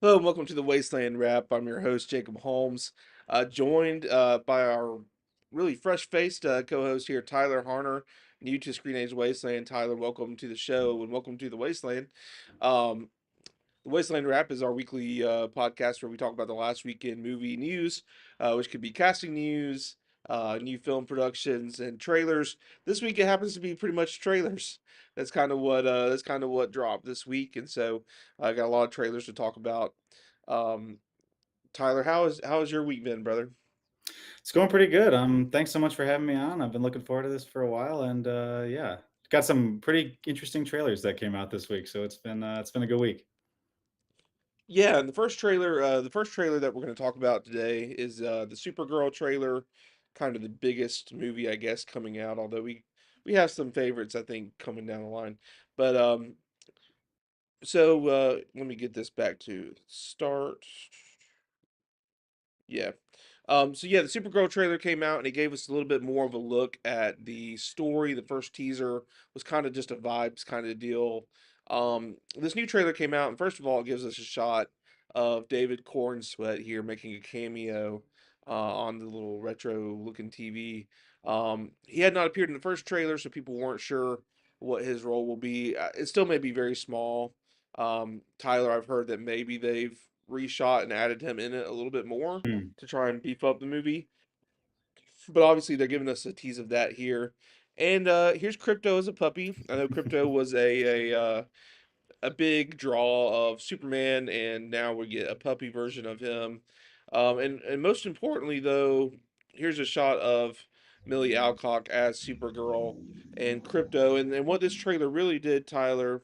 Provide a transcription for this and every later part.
Hello and welcome to the Wasteland Wrap. I'm your host, Jacob Holmes, joined by our really fresh-faced co-host here, Tyler Harner, new to Screenage Wasteland. Tyler, welcome to the show and welcome to the Wasteland. Um, the Wasteland Wrap is our weekly podcast where we talk about the last weekend movie news, which could be casting news, new film productions, and trailers. This week it happens to be pretty much trailers. That's kind of what dropped this week, and so I got a lot of trailers to talk about. Um, Tyler, how has your week been, brother? It's going pretty good. Thanks so much for having me on. I've been looking forward to this for a while, and yeah, got some pretty interesting trailers that came out this week. So it's been a good week. Yeah, and the first trailer that we're going to talk about today is the Supergirl trailer, kind of the biggest movie, I guess, coming out. Although we have some favorites, I think, coming down the line. But let me get this back to start. Yeah. So the Supergirl trailer came out and it gave us a little bit more of a look at the story. The first teaser was kind of just a vibes kind of deal. This new trailer came out, and first of all, it gives us a shot of David Cornsweet here making a cameo on the little retro looking TV. He had not appeared in the first trailer, so people weren't sure what his role will be. It still may be very small. Tyler, I've heard that maybe they've reshot and added him in it a little bit more Hmm. to try and beef up the movie. But obviously, they're giving us a tease of that here. And here's Crypto as a puppy. I know Crypto was a big draw of Superman, and now we get a puppy version of him. And most importantly, though, here's a shot of Millie Alcock as Supergirl and Crypto. And what this trailer really did, Tyler,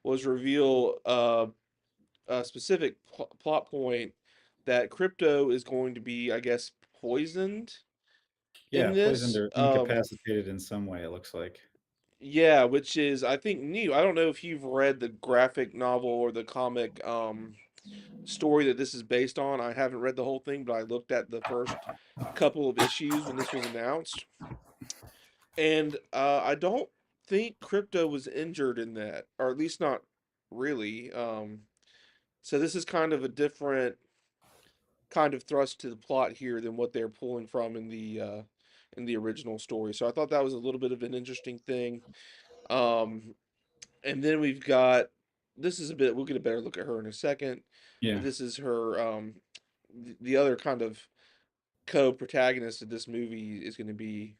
was reveal a specific plot point that Crypto is going to be, I guess, poisoned in Yeah, poisoned this. or incapacitated in some way. It looks like. Yeah, which is I think new. I don't know if you've read the graphic novel or the comic story that this is based on. I haven't read the whole thing, but I looked at the first couple of issues when this was announced, and I don't think Crypto was injured in that, or at least not really. So this is kind of a different kind of thrust to the plot here than what they're pulling from in the original story. So I thought that was a little bit of an interesting thing. Um, and then we've got this is a bit we'll get a better look at her in a second, but Yeah, this is her the other kind of co-protagonist of this movie is going to be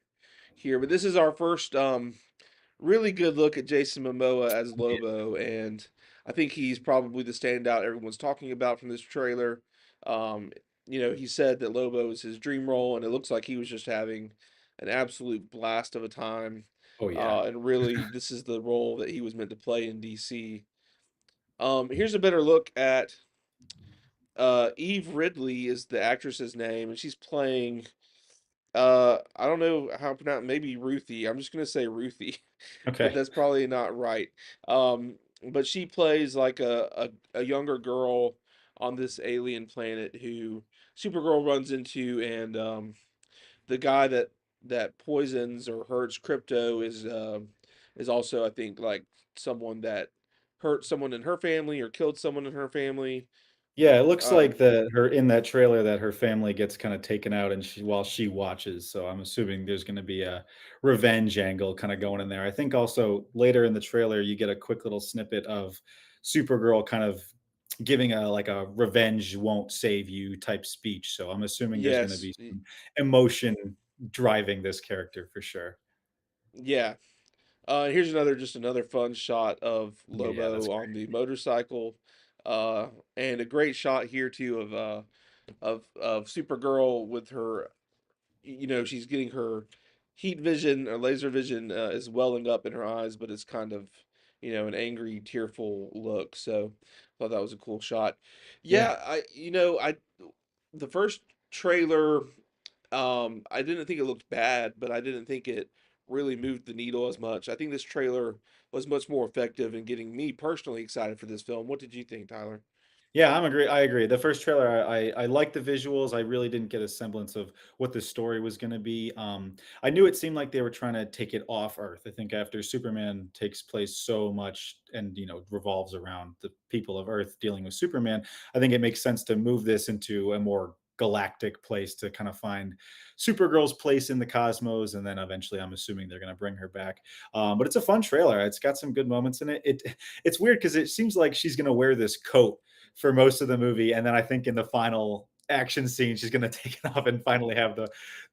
here. But this is our first really good look at Jason Momoa as yeah, Lobo, and I think he's probably the standout everyone's talking about from this trailer. Um, he said that Lobo is his dream role, and it looks like he was just having an absolute blast of a time. oh yeah, And really, this is the role that he was meant to play in DC. Here's a better look at Eve Ridley is the actress's name, and she's playing I don't know how to pronounce maybe Ruthie. I'm just gonna say Ruthie, but okay, that's probably not right. Um, but she plays like a younger girl on this alien planet who Supergirl runs into, and the guy that poisons or hurts Crypto is also I think like someone that hurt someone in her family or killed someone in her family. yeah. It looks Um, like that her in that trailer that her family gets kind of taken out, and while she watches. So I'm assuming there's going to be a revenge angle kind of going in there. I think also later in the trailer you get a quick little snippet of Supergirl kind of giving a like a revenge won't save you type speech. So I'm assuming there's going to yes, be some emotion driving this character for sure. yeah. Here's just another fun shot of Oh yeah, that's Lobo great. on the motorcycle, uh, and a great shot here too of Supergirl with her. She's getting her heat vision or laser vision is welling up in her eyes, but it's kind of an angry, tearful look. So I thought that was a cool shot. Yeah. Yeah, I the first trailer I didn't think it looked bad, but I didn't think it really moved the needle as much. I think this trailer was much more effective in getting me personally excited for this film. What did you think, Tyler? Yeah, I agree. The first trailer, I like the visuals. I really didn't get a semblance of what the story was going to be. I knew it seemed like they were trying to take it off Earth. I think after Superman takes place so much and revolves around the people of Earth dealing with Superman, I think it makes sense to move this into a more galactic place to kind of find Supergirl's place in the cosmos, and then eventually, I'm assuming they're going to bring her back. But it's a fun trailer. It's got some good moments in it. It's weird because it seems like she's going to wear this coat for most of the movie, and then I think in the final action scene, she's gonna take it off and finally have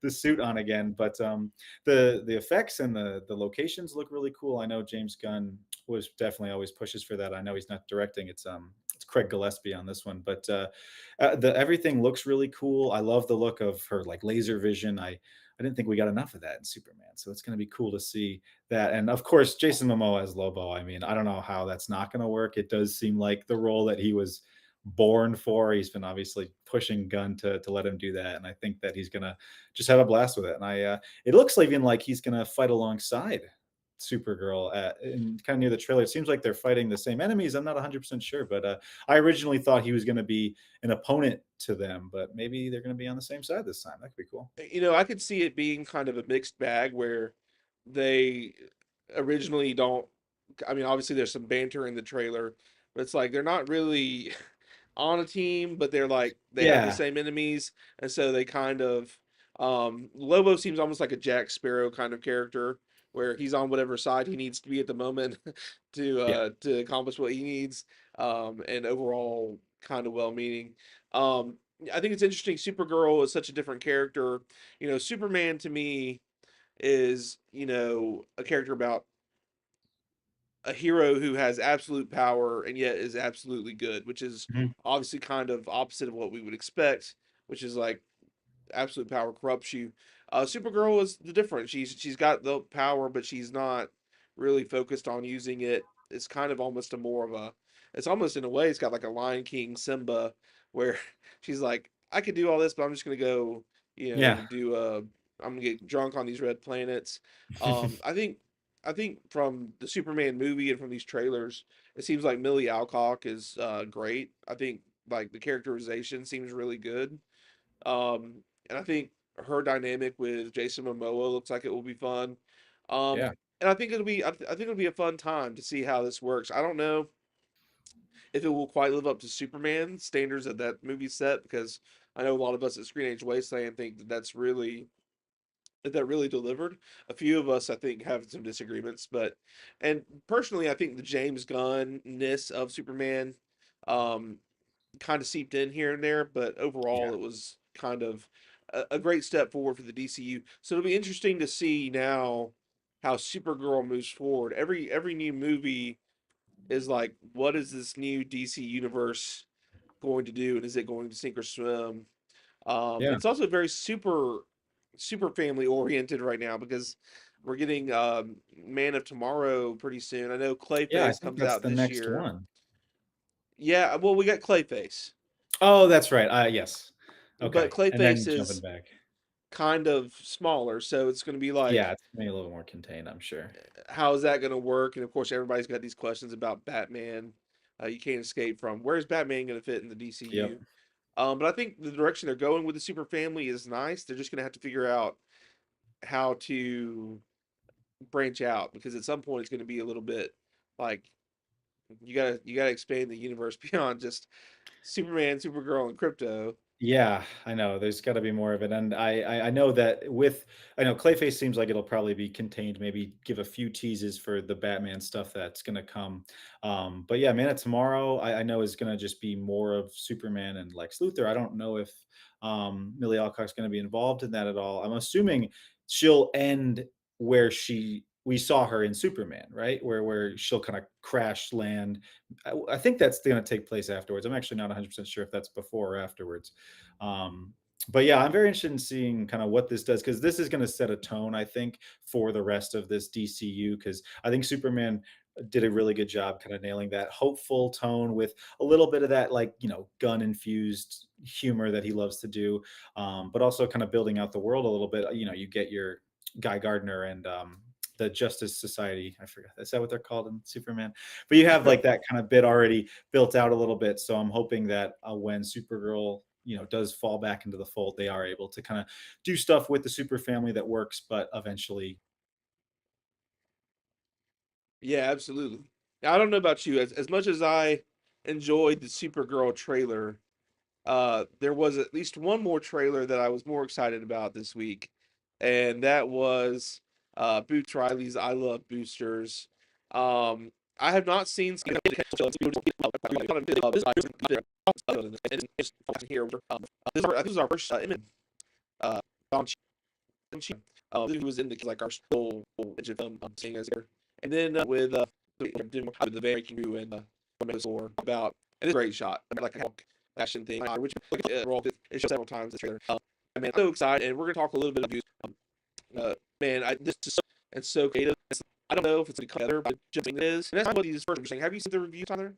the suit on again. But the effects and the locations look really cool. I know James Gunn was definitely always pushes for that. I know he's not directing. It's Craig Gillespie on this one, but the everything looks really cool. I love the look of her like laser vision. I didn't think we got enough of that in Superman, so it's going to be cool to see that. And of course, Jason Momoa as Lobo. I mean, I don't know how that's not going to work. It does seem like the role that he was born for. He's been obviously pushing Gunn to let him do that, and I think that he's gonna just have a blast with it. And it looks even like he's gonna fight alongside Supergirl and kind of near the trailer. It seems like they're fighting the same enemies. I'm not 100% sure, but I originally thought he was going to be an opponent to them, but maybe they're going to be on the same side this time. That could be cool. I could see it being kind of a mixed bag where they originally don't. I mean, obviously there's some banter in the trailer, but it's like they're not really on a team, but they're like they have the Yeah, same enemies, and so they kind of Lobo seems almost like a Jack Sparrow kind of character where he's on whatever side he needs to be at the moment yeah, to accomplish what he needs, and overall kind of well meaning. Um, I think it's interesting. Supergirl is such a different character. Superman to me is a character about a hero who has absolute power and yet is absolutely good, which is mhm, obviously kind of opposite of what we would expect, which is like absolute power corrupts you. Supergirl is the difference. She's got the power, but she's not really focused on using it. It's kind of almost a more of a. It's almost in a way, it's got like a Lion King Simba, where she's like, I could do all this, but I'm just gonna go, yeah, do I'm gonna get drunk on these red planets. I think from the Superman movie and from these trailers, it seems like Millie Alcock is great. I think like the characterization seems really good. And I think her dynamic with Jason Momoa looks like it will be fun. yeah, And I think it'll be a fun time to see how this works. I don't know if it will quite live up to Superman standards that movie set because I know a lot of us at Screenage Wasteland think that really delivered. A few of us, I think, have some disagreements, and personally, I think the James Gunn-ness of Superman, um, kind of seeped in here and there, but yeah, overall, it was kind of a great step forward for the DCU. So it'll be interesting to see now how Supergirl moves forward. Every new movie is like, what is this new DC universe going to do, and is it going to sink or swim? yeah, It's also very super family oriented right now because we're getting Man of Tomorrow pretty soon. I know yeah. I Clayface think comes that's out the this next year. one. Yeah, well, we got Clayface, Oh, that's right. Yes. but Okay, and Clayface then jumping is back. kind of smaller, so it's going to be Yeah, like, it's maybe a little more contained, I'm sure. how is that going to work? And of course, everybody's got these questions about Batman. You can't escape from where's Batman going to fit in the Yep. DCU? But I think the direction they're going with the super family is nice. They're just going to have to figure out how to branch out because at some point it's going to be a little bit like you gotta expand the universe beyond just Superman, Supergirl, and Crypto. Yeah, I know. There's got to be more of it, and I know that with I know Clayface seems like it'll probably be contained. Maybe give a few teases for the Batman stuff that's going to come. But yeah, Man of Tomorrow, I know is going to just be more of Superman and Lex Luthor. I don't know if Millie Alcock's going to be involved in that at all. I'm assuming she'll end where we saw her in Superman, right? Where she'll kind of crash land. I think that's going to take place afterwards. I'm actually not 100% sure if that's before or afterwards. Um, but yeah, I'm very interested in seeing kind of what this does because this is going to set a tone, I think, for the rest of this DCU. Because I think Superman did a really good job kind of nailing that hopeful tone with a little bit of that, like, gun infused humor that he loves to do, but also kind of building out the world a little bit. You get your Guy Gardner and the Justice Society. I forgot. Is that what they're called in Superman? But you have like that kind of bit already built out a little bit. So I'm hoping that when Supergirl, does fall back into the fold, they are able to kind of do stuff with the super family that works, but eventually. Yeah, absolutely. Now, I don't know about you, as much as I enjoyed the Supergirl trailer, there was at least one more trailer that I was more excited about this week, and that was Boots Riley's "I Love Boosters." I have not seen here. This is our first uh, she who was in the like our still film seeing us here, and then with the Van Crew and or about and it's a great shot like a fashion thing which it's several times this trailer. Man, I'm so excited, and we're gonna talk a little bit about man, this is so and so creative. I don't know if it's gonna come together, but just it is. And that's what these first saying. Have you seen the review, Tyler?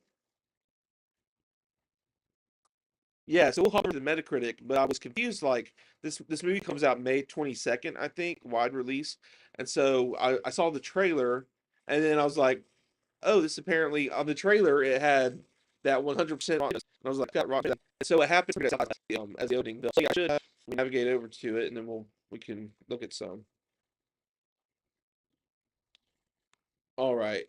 Yeah, so we'll hop over to Metacritic, but I was confused. Like this movie comes out May 22nd, I think, wide release, and so I saw the trailer, and then I was like, oh, this apparently on the trailer it had that 100%. And I was like, got wrong. So it happened as the opening bill. So yeah, I should navigate over to it, and then we can look at some. All right.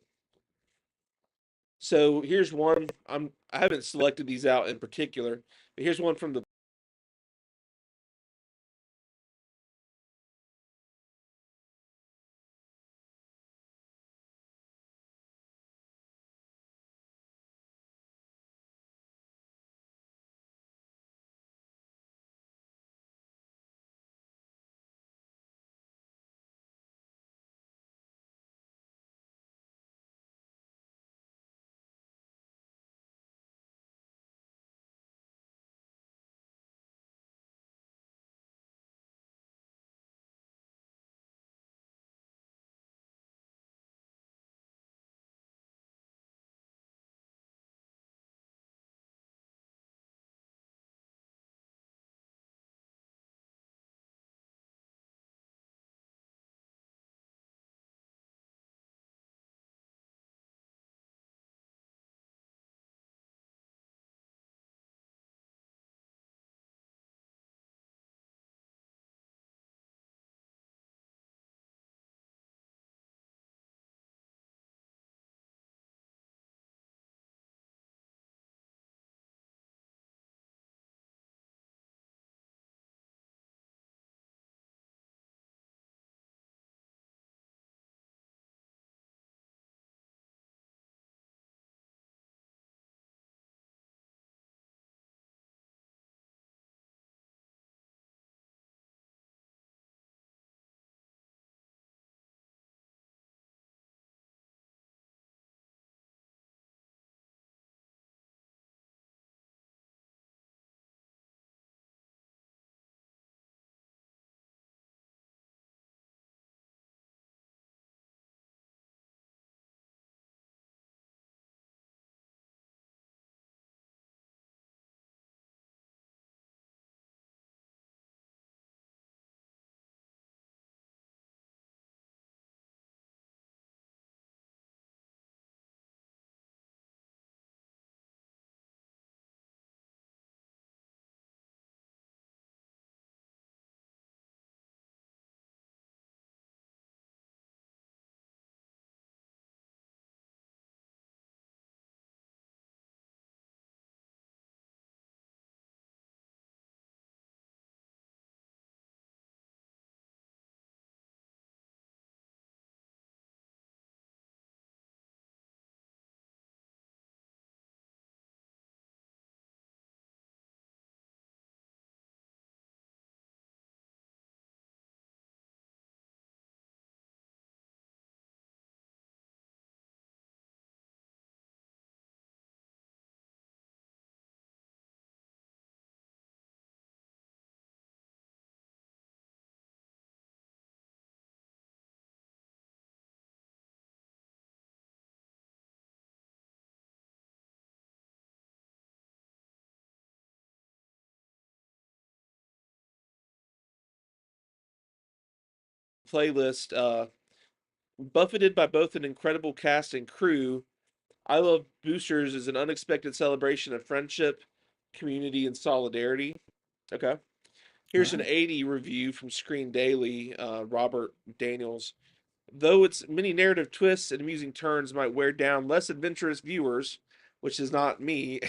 So here's one. I haven't selected these out in particular, but here's one from the playlist. Buffeted by both an incredible cast and crew, I Love Boosters is an unexpected celebration of friendship, community, and solidarity. Okay. All Here's an right. 80 review from Screen Daily, Robert Daniels. Though its many narrative twists and amusing turns might wear down less adventurous viewers, which is not me,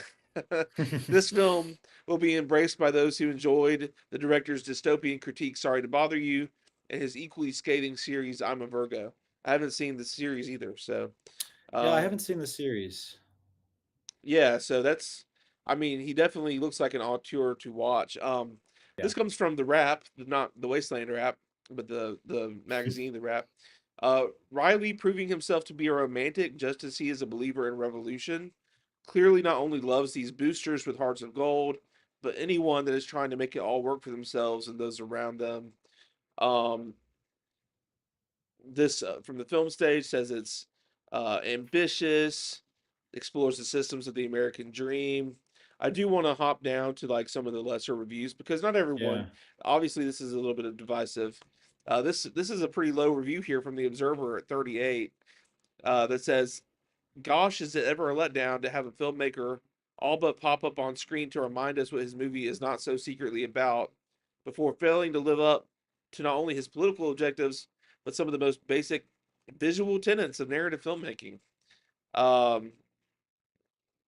this film will be embraced by those who enjoyed the director's dystopian critique, Sorry to Bother You, and his equally scathing series, I'm a Virgo. I haven't seen the series either, so Yeah, I haven't um, seen the series. yeah, so that's, I mean, he definitely looks like an auteur to watch. Yeah. This comes from the Wrap, not the Wasteland Wrap, but the magazine, the Wrap. Riley proving himself to be a romantic just as he is a believer in revolution. Clearly, not only loves these boosters with hearts of gold, but anyone that is trying to make it all work for themselves and those around them. Um, this from the film stage says it's ambitious, explores the systems of the American dream. I do want to hop down to like some of the lesser reviews because not everyone. Yeah. Obviously, this is a little bit of divisive. This is a pretty low review here from the Observer at 38 that says, "Gosh, is it ever a letdown to have a filmmaker all but pop up on screen to remind us what his movie is not so secretly about, before failing to live up to not only his political objectives but some of the most basic visual tenets of narrative filmmaking." Um,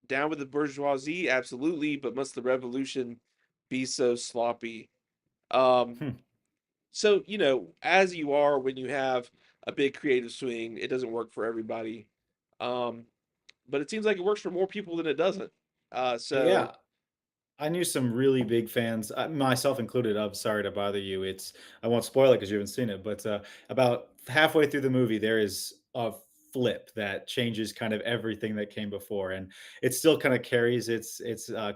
Down with the bourgeoisie, absolutely, but must the revolution be so sloppy? Um, Hmm. so as you are when you have a big creative swing, it doesn't work for everybody. Um, but it seems like it works for more people than it doesn't. So Yeah. I knew some really big fans, myself included, of Sorry to Bother You. It's I won't spoil it because you haven't seen it, but about halfway through the movie, there is a flip that changes kind of everything that came before, and it still kind of carries its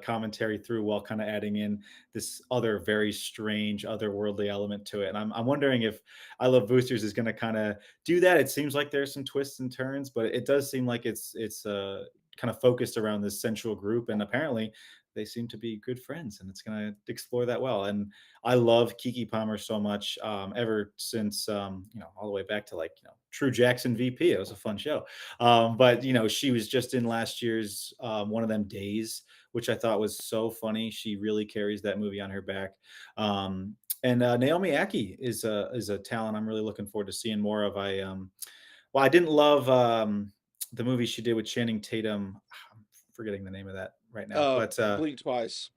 commentary through while kind of adding in this other very strange, otherworldly element to it. And I'm wondering if I Love Boosters is going to kind of do that. It seems like there's some twists and turns, but it does seem like it's kind of focused around this central group, and apparently they seem to be good friends, and it's going to explore that well. And I love Kiki Palmer so much, ever since all the way back to like True Jackson VP. It was a fun show, but she was just in last year's One of Them Days, which I thought was so funny. She really carries that movie on her back. And Naomi Aki is a talent I'm really looking forward to seeing more of. I didn't love the movie she did with Channing Tatum. I'm forgetting the name of that right now, but blink twice.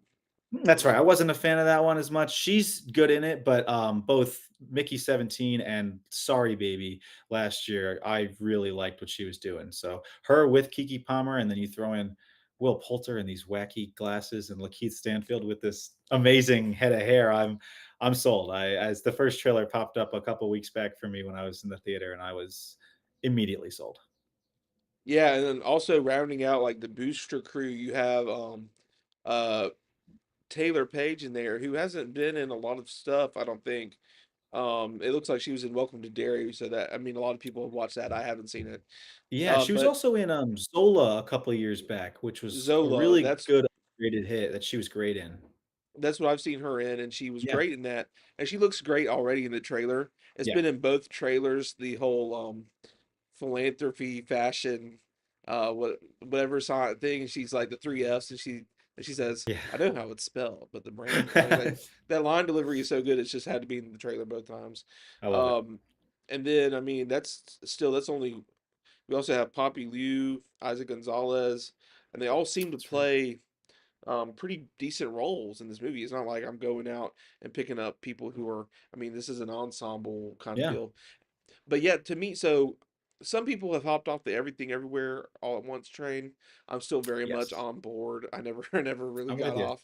that's Was right. I it? wasn't a fan of that one as much. She's good in it, but both Mickey 17 and Sorry Baby last year, I really liked what she was doing. So her with Kiki Palmer, and then you throw in Will Poulter and these wacky glasses, and Lakeith Stanfield with this amazing head of hair. I'm sold. I As the first trailer popped up a couple weeks back for me when I was in the theater, and I was immediately sold. Yeah, and then also rounding out like the booster crew, you have uh Taylor Page in there, who hasn't been in a lot of stuff, I don't think. It looks like she was in Welcome to Derry, so that, I mean, a lot of people have watched that. I haven't seen it. Yeah, she was But also in Zola a couple of years back, which was a Zola, really that's good rated hit that she was great in. that's what I've seen her in, and she was Yeah, great in that, and she looks great already in the trailer. It's yeah, been in both trailers, the whole philanthropy, fashion, whatever song thing. And she's like the three F's, and she says, yeah. "I know how it's spelled, but the brand." I mean, like that line delivery is so good. It's just had to be in the trailer both times. I love it. Um, and then I mean that's only, we also have Poppy Liu, Isaac Gonzalez, and they all seem to That's right. play pretty decent roles in this movie. It's not like I'm going out and picking up people who are. I mean, this is an ensemble kind of Yeah. deal. But yet to me, so some people have hopped off the Everything Everywhere All at Once train. I'm still very much Yes. on board. I never I never really I'm got with you. off.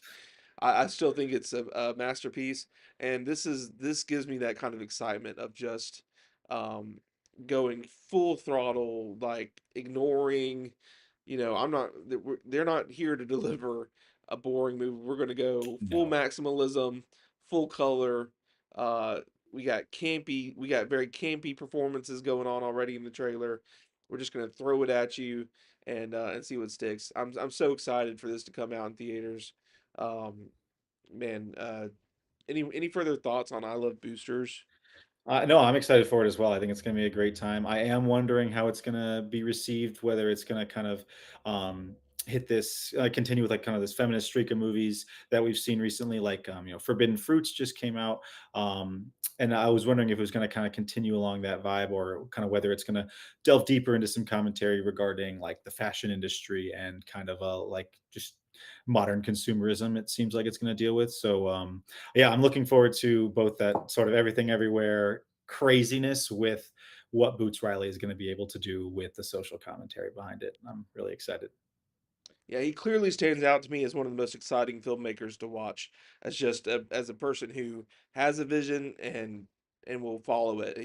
I still think it's a masterpiece, and this gives me that kind of excitement of just um, going full throttle, like ignoring. I'm not. They're not here to deliver a boring movie. We're going to go full No. maximalism, full color. Uh, we got very campy performances going on already in the trailer. We're just going to throw it at you and see what sticks. I'm so excited for this to come out in theaters. Um, man, any further thoughts on I Love Boosters? No, I'm excited for it as well. I think it's gonna be a great time. I am wondering how it's gonna be received, whether it's gonna kind of hit this, continue with like kind of this feminist streak of movies that we've seen recently, like Forbidden Fruits just came out, and I was wondering if it was gonna kind of continue along that vibe, or kind of whether it's gonna delve deeper into some commentary regarding like the fashion industry and kind of like just modern consumerism. It seems like it's going to deal with. So yeah, I'm looking forward to both that sort of everything everywhere craziness with what Boots Riley is going to be able to do with the social commentary behind it. I'm really excited. Yeah, he clearly stands out to me as one of the most exciting filmmakers to watch. As just as a person who has a vision and will follow it.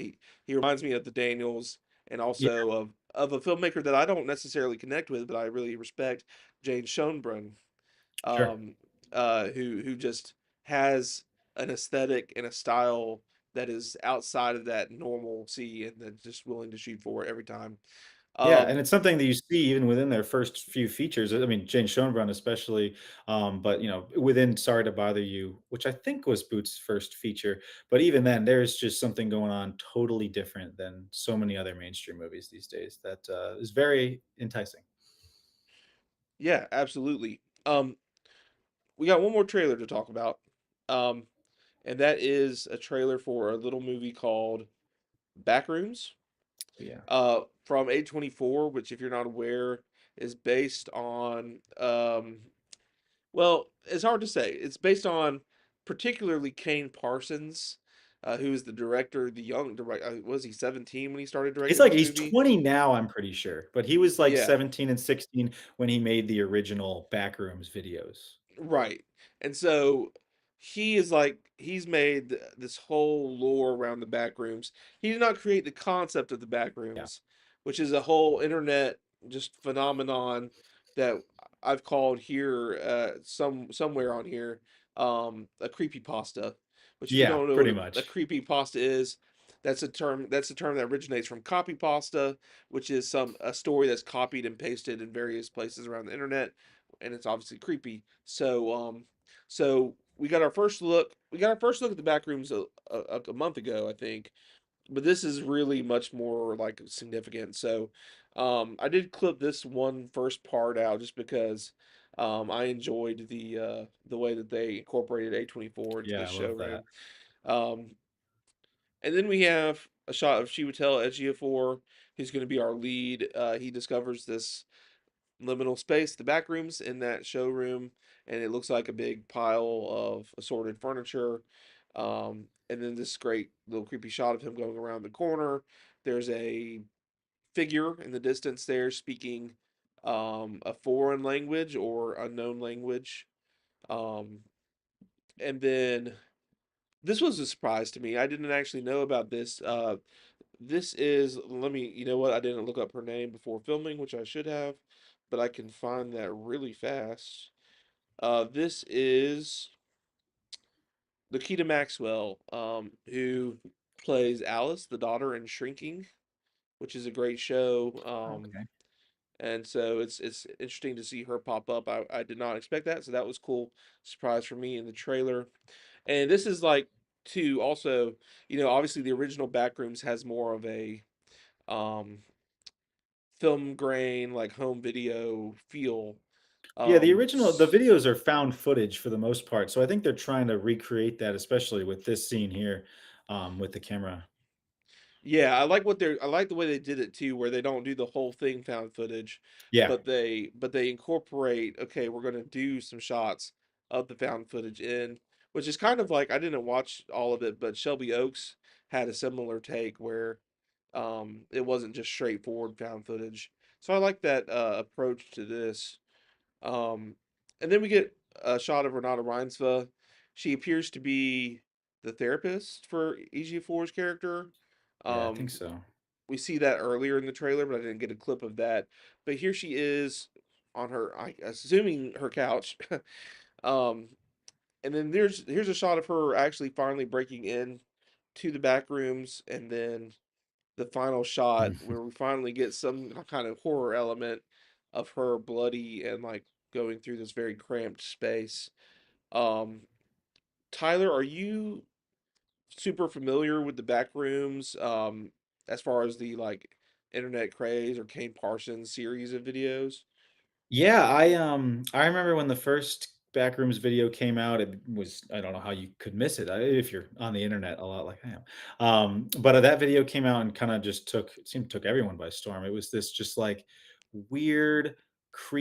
He reminds me of the Daniels and Yeah, also of a filmmaker that I don't necessarily connect with, but I really respect, Jane Schoenbrunn, sure. um, who just has an aesthetic and a style that is outside of that normalcy and then just willing to shoot for it every time. Yeah, and Um, it's something that you see even within their first few features. I mean, Jane Schoenbrunn especially, but within "Sorry to Bother You," which I think was Boots' first feature, but even then, there's just something going on totally different than so many other mainstream movies these days that is very enticing. yeah, absolutely. We got one more trailer to talk about. Um, and that is a trailer for a little movie called Backrooms, Yeah. from A24, which, if you're not aware, is based on, well, it's hard to say. It's based on particularly Kane Parsons, who is the director, the young director. Was he 17 when he started He's directing like this he's movie? 20 now, I'm pretty sure, but he was like Yeah. 17 and 16 when he made the original Backrooms videos. Right. And so he is like he's made this whole lore around the back rooms. He did not create the concept of the back Yeah. rooms, which is a whole internet just phenomenon that I've called here, somewhere on here, a creepy pasta. Which, if you Yeah, don't know what pretty a much. creepy pasta is, that's a term that originates from copy pasta, which is a story that's copied and pasted in various places around the internet, and it's obviously creepy. So we got our first look. We got our first look at the back rooms a month ago, I think. But this is really much more like significant. So, I did clip this one first part out just because, I enjoyed the way that they incorporated A24 into Yeah, this I love that. showroom. Um, and then we have a shot of Chiwetel Ejiofor, who's going to be our lead. He discovers this liminal space, the back rooms in that showroom, and it looks like a big pile of assorted furniture. And then this great little creepy shot of him going around the corner. There's a figure in the distance there speaking, a foreign language or unknown language. Um, and then this was a surprise to me. I didn't actually know about this. This is, let me, you know what? I didn't look up her name before filming, which I should have, but I can find that really fast. This is Nikita Maxwell, who plays Alice, the daughter in Shrinking, which is a great show. Okay. And so it's interesting to see her pop up. I did not expect that, so that was cool surprise for me in the trailer. And this is like too also, obviously the original Backrooms has more of a, um film grain, like home video feel. Yeah, the S videos are found footage for the most part, so I think they're trying to recreate that, especially with this scene here, with the camera. Yeah, I like the way they did it too, where they don't do the whole thing found footage, Yeah, but they incorporate, okay, we're gonna do some shots of the found footage in, which is kind of like, I didn't watch all of it, but Shelby Oaks had a similar take where, it wasn't just straightforward found footage. So I like that approach to this. Um, and then we get a shot of Renata Reinsva. She appears to be the therapist for EG4's character. yeah, I think Um, so. we see that earlier in the trailer, but I didn't get a clip of that. But here she is on assuming her couch. um, and then here's a shot of her actually finally breaking in to the back rooms, and then the final shot where we finally get some kind of horror element of her bloody and like going through this very cramped space. Um, Tyler, are you? super familiar with the Backrooms, as far as the like internet craze or Kane Parsons series of videos? Yeah, I remember when the first Backrooms video came out, it was I don't know how you could miss it, if you're on the internet a lot like I am. But that video came out and kinda just took it seemed took everyone by storm. It was this just, like, weird,